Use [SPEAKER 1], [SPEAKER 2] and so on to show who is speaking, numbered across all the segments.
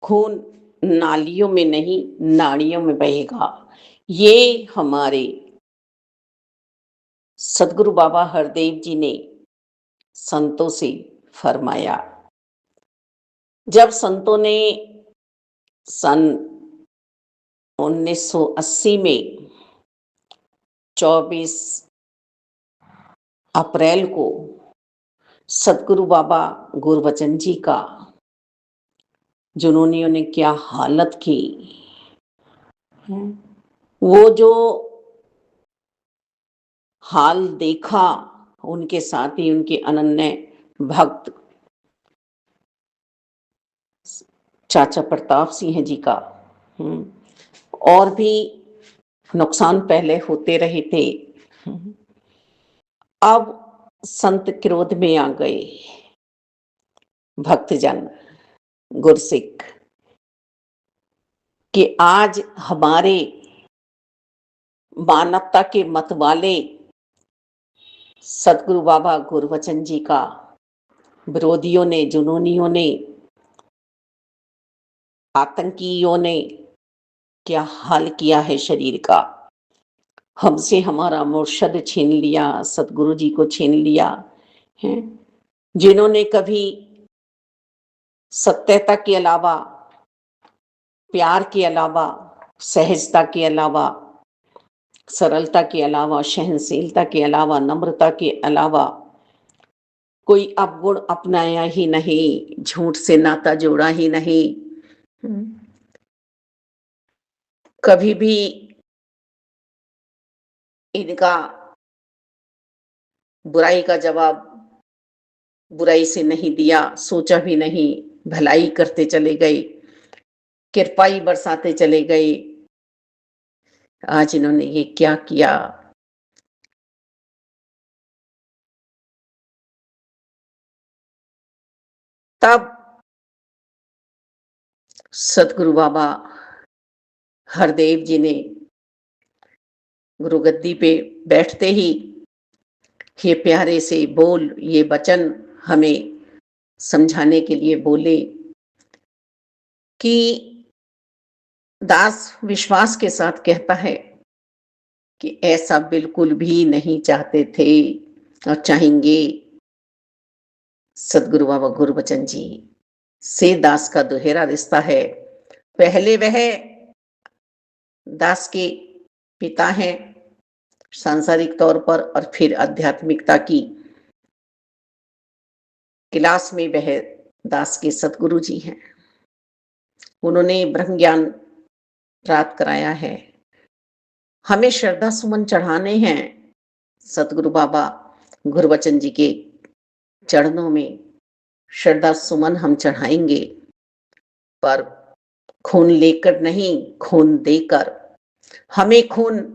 [SPEAKER 1] खून नालियों में नहीं, नाड़ियों में बहेगा। ये हमारे सदगुरु बाबा हरदेव जी ने संतों से फरमाया। जब संतों ने सन 1980 में 24 अप्रैल को सदगुरु बाबा गुरबचन जी का जिन्होंने ने क्या हालत की, वो जो हाल देखा, उनके साथ ही उनके अनन्य भक्त चाचा प्रताप सिंह जी का और भी नुकसान पहले होते रहे थे। अब संत क्रोध में आ गए, भक्तजन गुरसिख, कि आज हमारे मानवता के मत वाले सदगुरु बाबा गुरबचन जी का विरोधियों ने, जुनूनियों ने, आतंकियों ने क्या हाल किया है शरीर का। हमसे हमारा मुर्शद छीन लिया, सतगुरु जी को छीन लिया है, जिन्होंने कभी सत्यता के अलावा, प्यार के अलावा, सहजता के अलावा, सरलता के अलावा, सहनशीलता के अलावा, नम्रता के अलावा कोई अवगुण अपनाया ही नहीं, झूठ से नाता जोड़ा ही नहीं, कभी भी इनका बुराई का जवाब बुराई से नहीं दिया, सोचा भी नहीं, भलाई करते चले गए, कृपाई बरसाते चले गए। आज इन्होंने ये क्या किया। तब सतगुरु बाबा हरदेव जी ने गुरु गद्दी पे बैठते ही ये प्यारे से बोल, ये वचन हमें समझाने के लिए बोले कि दास विश्वास के साथ कहता है कि ऐसा बिल्कुल भी नहीं चाहते थे और चाहेंगे। सदगुरु बाबा गुरबचन जी से दास का दोहरा रिश्ता है। पहले वह दास के पिता हैं सांसारिक तौर पर, और फिर आध्यात्मिकता की क्लास में वह दास के सतगुरु जी हैं। उन्होंने ब्रह्म ज्ञान प्राप्त कराया है। हमें श्रद्धा सुमन चढ़ाने हैं सतगुरु बाबा गुरबचन जी के चरणों में। श्रद्धा सुमन हम चढ़ाएंगे, पर खून लेकर नहीं, खून देकर। हमें खून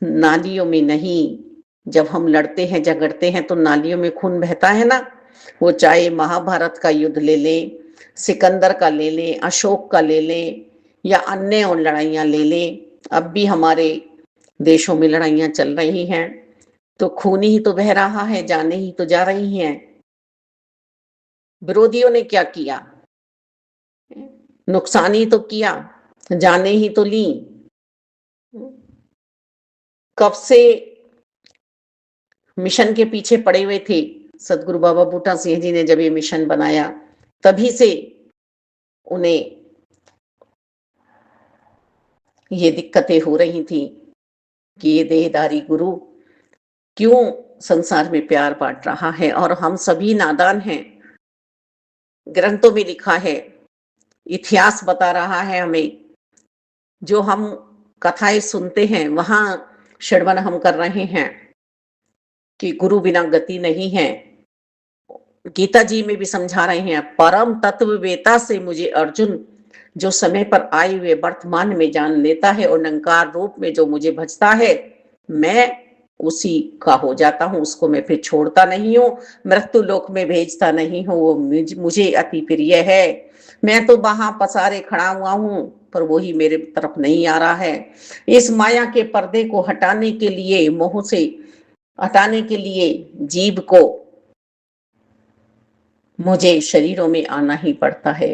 [SPEAKER 1] नालियों में नहीं, जब हम लड़ते हैं झगड़ते हैं तो नालियों में खून बहता है ना। वो चाहे महाभारत का युद्ध ले लें, सिकंदर का ले लें, अशोक का ले लें, या अन्य और लड़ाइयां ले लें, अब भी हमारे देशों में लड़ाइयां चल रही हैं, तो खून ही तो बह रहा है, जाने ही तो जा रही हैं। विरोधियों ने क्या किया, नुकसान ही तो किया, जाने ही तो ली। कब से मिशन के पीछे पड़े हुए थे। सदगुरु बाबा बूटा सिंह जी ने जब ये मिशन बनाया, तभी से उन्हें ये दिक्कतें हो रही थी कि ये देहधारी गुरु क्यों संसार में प्यार बांट रहा है, और हम सभी नादान हैं। ग्रंथों में लिखा है, इतिहास बता रहा है हमें, जो हम कथाएं सुनते हैं वहां श्रवण हम कर रहे हैं कि गुरु बिना गति नहीं है। गीता जी में भी समझा रहे हैं, परम तत्व वेता से मुझे अर्जुन जो समय पर आए हुए वर्तमान में जान लेता है, और निरंकार रूप में जो मुझे भजता है, मैं उसी का हो जाता हूँ, उसको मैं फिर छोड़ता नहीं हूँ, मृत्यु लोक में भेजता नहीं हूँ। वो मुझे अति प्रिय है। मैं तो वहां पसारे खड़ा हुआ हूँ, पर वही मेरे तरफ नहीं आ रहा है। इस माया के पर्दे को हटाने के लिए, मोह से हटाने के लिए जीव को मुझे शरीरों में आना ही पड़ता है।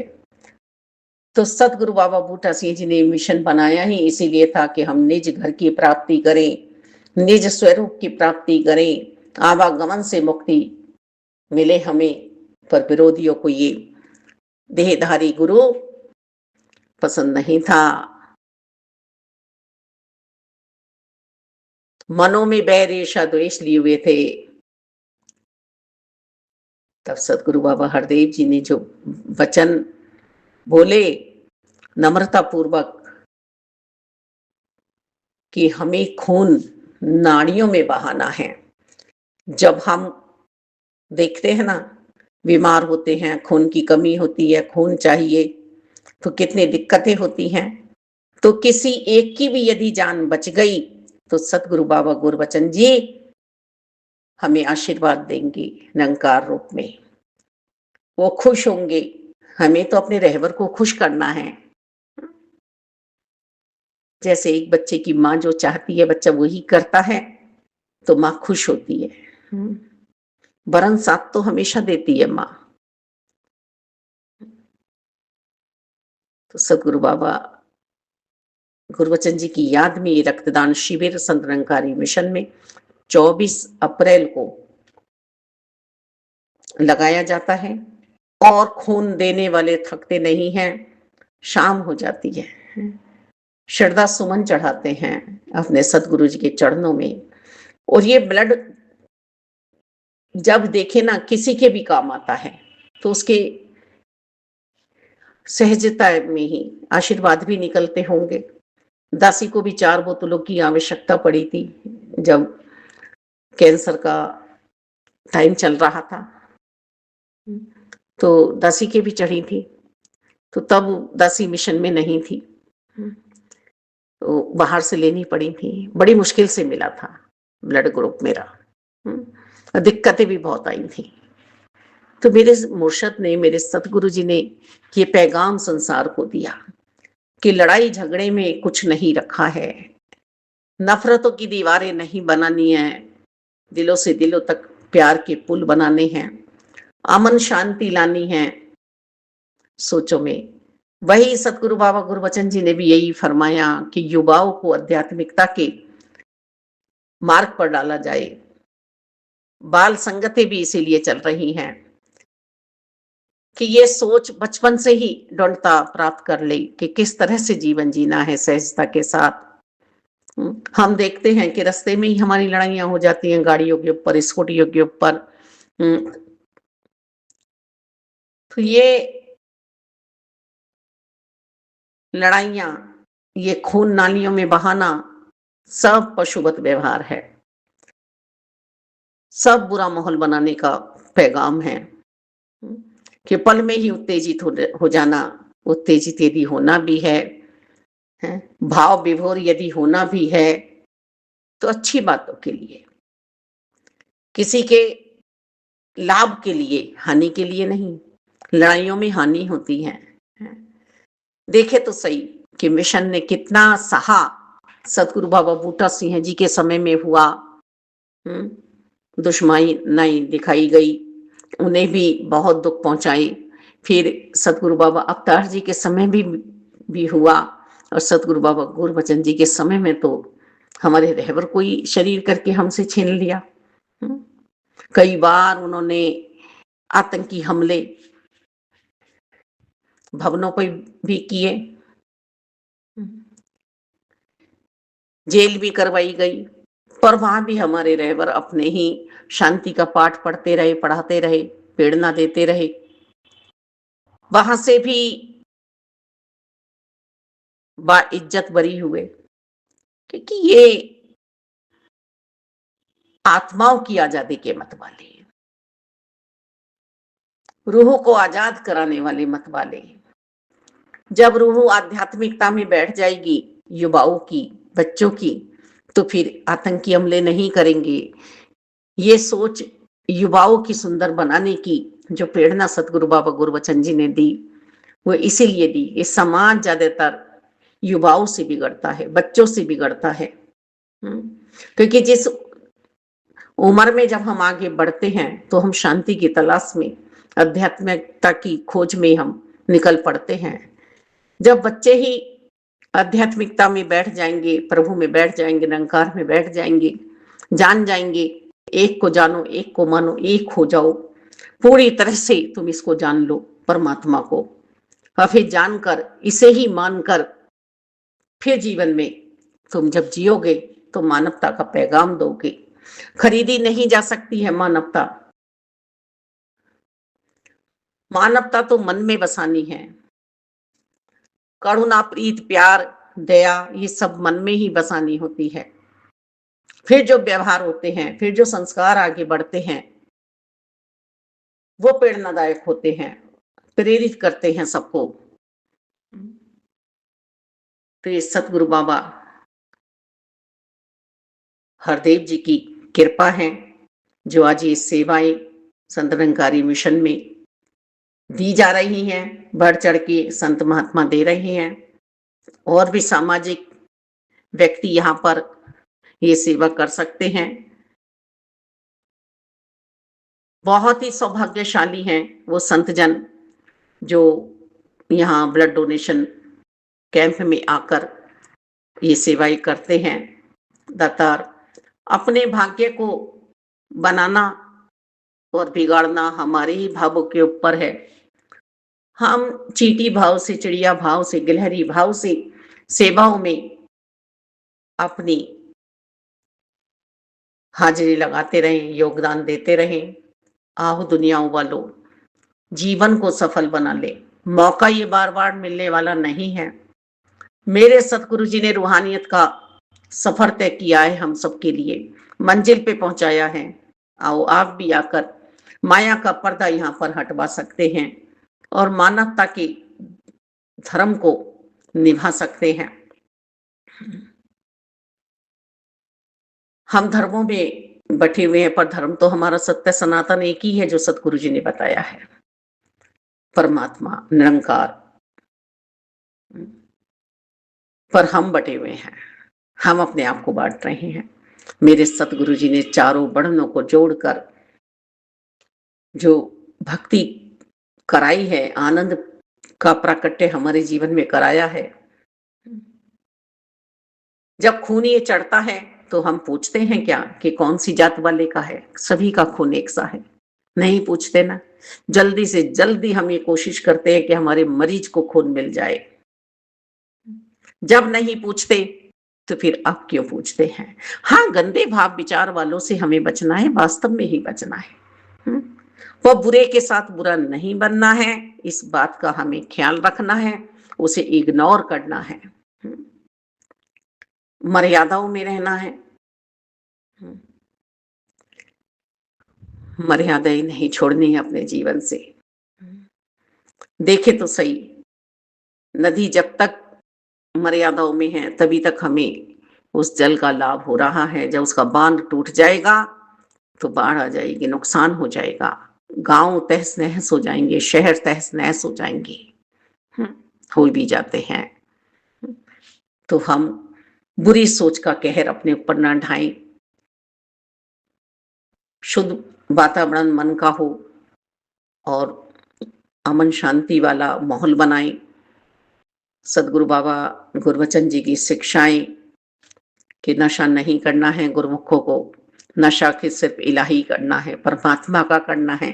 [SPEAKER 1] तो सतगुरु बाबा बूटा सिंह जी ने मिशन बनाया ही इसीलिए था कि हम निज घर की प्राप्ति करें, निज स्वरूप की प्राप्ति करें, आवागमन से मुक्ति मिले हमें। पर विरोधियों को ये देहधारी गुरु पसंद नहीं था। मनों में बैर ईर्ष्या द्वेष लिए हुए थे। तब सतगुरु बाबा हरदेव जी ने जो वचन बोले नम्रता पूर्वक कि हमें खून नाड़ियों में बहाना है। जब हम देखते हैं ना, बीमार होते हैं, खून की कमी होती है, खून चाहिए, तो कितनी दिक्कतें होती हैं। तो किसी एक की भी यदि जान बच गई तो सतगुरु बाबा गुरबचन जी हमें आशीर्वाद देंगे निरंकार रूप में। वो खुश होंगे। हमें तो अपने रहबर को खुश करना है। जैसे एक बच्चे की माँ जो चाहती है बच्चा वही करता है तो माँ खुश होती है। बरन साथ तो हमेशा देती है माँ। तो सतगुरु बाबा गुरबचन जी की याद में ये रक्तदान शिविर संत निरंकारी मिशन में 24 अप्रैल को लगाया जाता है। और खून देने वाले थकते नहीं हैं। शाम हो जाती है, श्रद्धा सुमन चढ़ाते हैं अपने सतगुरु जी के चरणों में। और ये ब्लड जब देखे ना किसी के भी काम आता है तो उसके सहजता में ही आशीर्वाद भी निकलते होंगे। दासी को भी 4 बोतलों की आवश्यकता पड़ी थी जब कैंसर का टाइम चल रहा था, तो दासी के भी चढ़ी थी। तो तब दासी मिशन में नहीं थी, तो बाहर से लेनी पड़ी थी। बड़ी मुश्किल से मिला था ब्लड ग्रुप मेरा। दिक्कतें भी बहुत आई थी। तो मेरे मुर्शद ने, मेरे सतगुरु जी ने ये पैगाम संसार को दिया कि लड़ाई झगड़े में कुछ नहीं रखा है, नफरतों की दीवारें नहीं बनानी है, दिलों से दिलों तक प्यार के पुल बनाने हैं, अमन शांति लानी है सोचों में। वही सतगुरु बाबा गुरबचन जी ने भी यही फरमाया कि युवाओं को आध्यात्मिकता के मार्ग पर डाला जाए। बाल संगतें भी इसीलिए चल रही हैं कि ये सोच बचपन से ही दृढ़ता प्राप्त कर ले कि किस तरह से जीवन जीना है सहजता के साथ। हम देखते हैं कि रास्ते में ही हमारी लड़ाइयां हो जाती हैं, गाड़ियों के ऊपर, स्कूटियों के ऊपर। तो ये लड़ाइयां, ये खून नालियों में बहाना सब पशुवत व्यवहार है, सब बुरा माहौल बनाने का पैगाम है कि पल में ही उत्तेजित हो जाना, उत्तेजित यदि होना भी है, भाव विभोर यदि होना भी है तो अच्छी बातों के लिए, किसी के लाभ के लिए, हानि के लिए नहीं। लड़ाइयों में हानि होती है। देखे तो सही कि मिशन ने कितना सहा। सतगुरु बाबा बूटा सिंह जी के समय में हुआ, दुश्मनी नहीं दिखाई गई, उन्हें भी बहुत दुख पहुंचाई। फिर सतगुरु बाबा अवतार जी के समय भी हुआ, और सतगुरु बाबा गुरबचन जी के समय में तो हमारे रहबर को ही शरीर करके हमसे छीन लिया। कई बार उन्होंने आतंकी हमले भवनों पर भी किए, जेल भी करवाई गई, पर वहां भी हमारे रहबर अपने ही शांति का पाठ पढ़ते रहे, पढ़ाते रहे, प्रेरणा देते रहे। वहां से भी बा इज्जत बरी हुए, क्योंकि ये आत्माओं की आजादी के मत वाले, रूह को आजाद कराने वाले मत वाले। जब रूह आध्यात्मिकता में बैठ जाएगी युवाओं की, बच्चों की, तो फिर आतंकी हमले नहीं करेंगे। ये सोच युवाओं की सुंदर बनाने की जो प्रेरणा सतगुरु बाबा गुरबचन जी ने दी, वो इसीलिए दी। ये समाज ज्यादातर युवाओं से बिगड़ता है, बच्चों से बिगड़ता है। क्योंकि जिस उम्र में जब हम आगे बढ़ते हैं तो हम शांति की तलाश में, आध्यात्मिकता की खोज में हम निकल पड़ते हैं। जब बच्चे ही आध्यात्मिकता में बैठ जाएंगे, प्रभु में बैठ जाएंगे, निरंकार में बैठ जाएंगे, जान जाएंगे, एक को जानो, एक को मानो, एक हो जाओ, पूरी तरह से तुम इसको जान लो, परमात्मा को, और फिर जानकर, इसे ही मानकर, फिर जीवन में तुम जब जियोगे तो मानवता का पैगाम दोगे। खरीदी नहीं जा सकती है मानवता। मानवता तो मन में बसानी है। करुणा, प्रीत, प्यार, दया, ये सब मन में ही बसानी होती है। फिर जो व्यवहार होते हैं, फिर जो संस्कार आगे बढ़ते हैं, वो प्रेरणादायक होते हैं, प्रेरित करते हैं सबको। तो ये सतगुरु बाबा हरदेव जी की कृपा है, जो आज ये सेवाएं संत निरंकारी मिशन में दी जा रही हैं, बढ़ चढ़ के संत महात्मा दे रहे हैं, और भी सामाजिक व्यक्ति यहाँ पर ये सेवा कर सकते हैं। बहुत ही सौभाग्यशाली हैं वो संत जन जो यहाँ ब्लड डोनेशन कैंप में आकर ये सेवाएं करते हैं। दातार, अपने भाग्य को बनाना और बिगाड़ना हमारे ही भावों के ऊपर है। हम चींटी भाव से, चिड़िया भाव से, गिलहरी भाव से सेवाओं में अपनी हाजिरी लगाते रहें, योगदान देते रहें। आओ दुनियाओं वालों, जीवन को सफल बना ले। मौका ये बार बार मिलने वाला नहीं है। मेरे सतगुरु जी ने रूहानियत का सफर तय किया है, हम सबके लिए मंजिल पे पहुंचाया है। आओ आप भी आकर माया का पर्दा यहाँ पर हटवा सकते हैं और मानवता के धर्म को निभा सकते हैं। हम धर्मों में बटे हुए हैं, पर धर्म तो हमारा सत्य सनातन एक ही है, जो सतगुरु जी ने बताया है, परमात्मा निरंकार। पर हम बटे हुए हैं, हम अपने आप को बांट रहे हैं। मेरे सतगुरु जी ने चारों वर्णों को जोड़कर जो भक्ति कराई है, आनंद का प्राकट्य हमारे जीवन में कराया है। जब खून ये चढ़ता है तो हम पूछते हैं क्या कि कौन सी जात वाले का है? सभी का खून एक सा है? नहीं पूछते ना। जल्दी से जल्दी हम ये कोशिश करते हैं कि हमारे मरीज को खून मिल जाए। जब नहीं पूछते तो फिर आप क्यों पूछते हैं? हाँ, गंदे भाव विचार वालों से हमें बचना है, वास्तव में ही बचना है। वो बुरे के साथ बुरा नहीं बनना है, इस बात का हमें ख्याल रखना है, उसे इग्नोर करना है, मर्यादाओं में रहना है। मर्यादाएं नहीं छोड़नी है अपने जीवन से। देखे तो सही, नदी जब तक मर्यादाओं में है तभी तक हमें उस जल का लाभ हो रहा है। जब उसका बांध टूट जाएगा तो बाढ़ आ जाएगी, नुकसान हो जाएगा, गांव तहस नहस हो जाएंगे, शहर तहस नहस हो जाएंगे, हो भी जाते हैं। तो हम बुरी सोच का कहर अपने ऊपर ना ढाएं, शुद्ध वातावरण मन का हो और अमन शांति वाला माहौल बनाएं। सदगुरु बाबा गुरबचन जी की शिक्षाएं कि नशा नहीं करना है गुरुमुखों को, नशा के सिर्फ इलाही करना है, परमात्मा का करना है।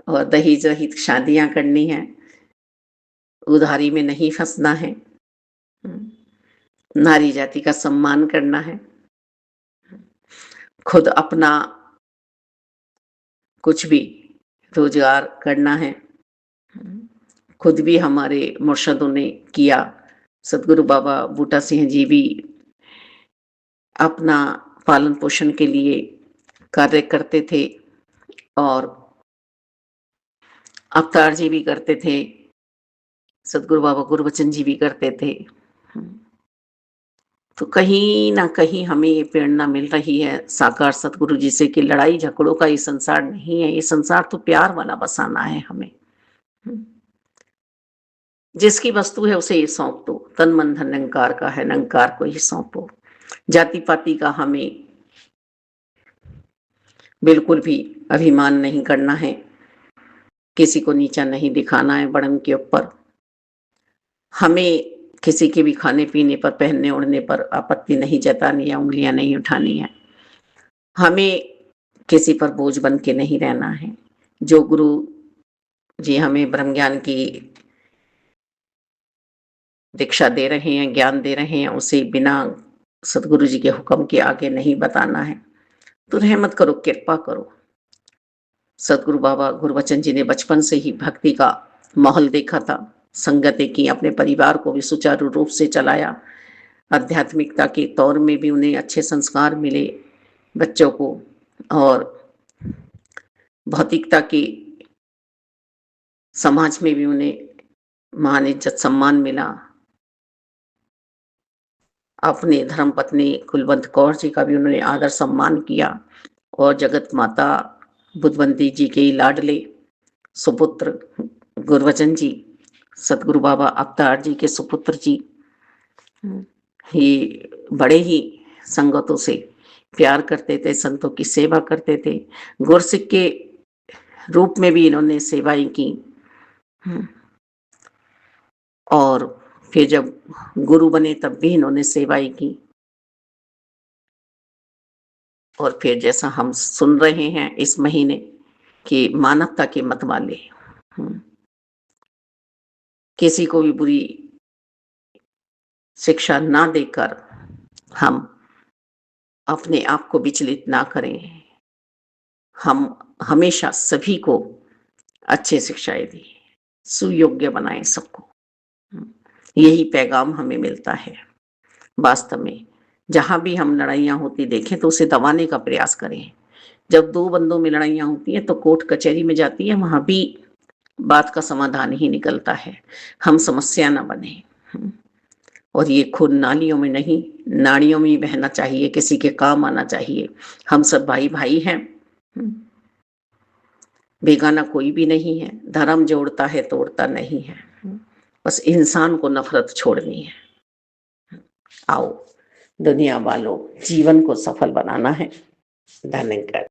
[SPEAKER 1] और दहेज रहित शादियां करनी है, उधारी में नहीं फंसना है, नारी जाति का सम्मान करना है, खुद अपना कुछ भी रोजगार करना है। खुद भी हमारे मुर्शदों ने किया। सदगुरु बाबा बूटा सिंह जी भी अपना पालन पोषण के लिए कार्य करते थे और अवतार जी भी करते थे, सदगुरु बाबा गुरबचन जी भी करते थे। तो कहीं ना कहीं हमें ये प्रेरणा मिल रही है साकार सतगुरु जी से कि लड़ाई झगड़ों का ये संसार नहीं है, ये संसार तो प्यार वाला बसाना है हमें। जिसकी वस्तु है उसे ये सौंप दो, तन मन धन निरंकार का है, निरंकार को ही सौंपो। जाति पाति का हमें बिल्कुल भी अभिमान नहीं करना है, किसी को नीचा नहीं दिखाना है बड़न के ऊपर। हमें किसी के भी खाने-पीने पर, पहनने-ओढ़ने पर आपत्ति नहीं जतानी या उँगलियाँ नहीं उठानी है। हमें किसी पर बोझ बन के नहीं रहना है। जो गुरु जी हमें ब्रह्म ज्ञान की दीक्षा दे रहे हैं, ज्ञान दे रहे हैं, उसे बिना सद्गुरु जी के हुक्म के आगे नहीं बताना है। तो रहमत करो, कृपा करो। सद्गुरु बाबा गुरबचन जी ने बचपन से ही भक्ति का माहौल देखा था, संगतें की, अपने परिवार को भी सुचारू रूप से चलाया। आध्यात्मिकता के तौर में भी उन्हें अच्छे संस्कार मिले बच्चों को, और भौतिकता की समाज में भी उन्हें मान, इज्जत, सम्मान मिला। अपनी धर्मपत्नी कुलवंत कौर जी का भी उन्होंने आदर सम्मान किया, और जगत माता बुधवंती जी के लाडले सुपुत्र गुरबचन जी, सतगुरु बाबा अवतार जी के सुपुत्र जी, ये बड़े ही संगतों से प्यार करते थे, संतों की सेवा करते थे। गुरसिक के रूप में भी इन्होंने सेवाएं की। और फिर जब गुरु बने तब भी इन्होंने सेवाएं की। और फिर जैसा हम सुन रहे हैं इस महीने कि मानवता के मत वाले, किसी को भी बुरी शिक्षा ना देकर हम अपने आप को विचलित ना करें। हम हमेशा सभी को अच्छी शिक्षाएं दें, सुयोग्य बनाएं सबको। यही पैगाम हमें मिलता है। वास्तव में जहां भी हम लड़ाइयां होती देखें तो उसे दबाने का प्रयास करें। जब दो बंदों में लड़ाइयां होती हैं तो कोर्ट कचहरी में जाती है, वहां भी बात का समाधान ही निकलता है। हम समस्या ना बने। और ये खून नालियों में नहीं, नाड़ियों में ही बहना चाहिए, किसी के काम आना चाहिए। हम सब भाई भाई हैं, बेगाना कोई भी नहीं है। धर्म जोड़ता है, तोड़ता नहीं है। बस इंसान को नफरत छोड़नी है। आओ दुनिया वालों, जीवन को सफल बनाना है। धन्यवाद।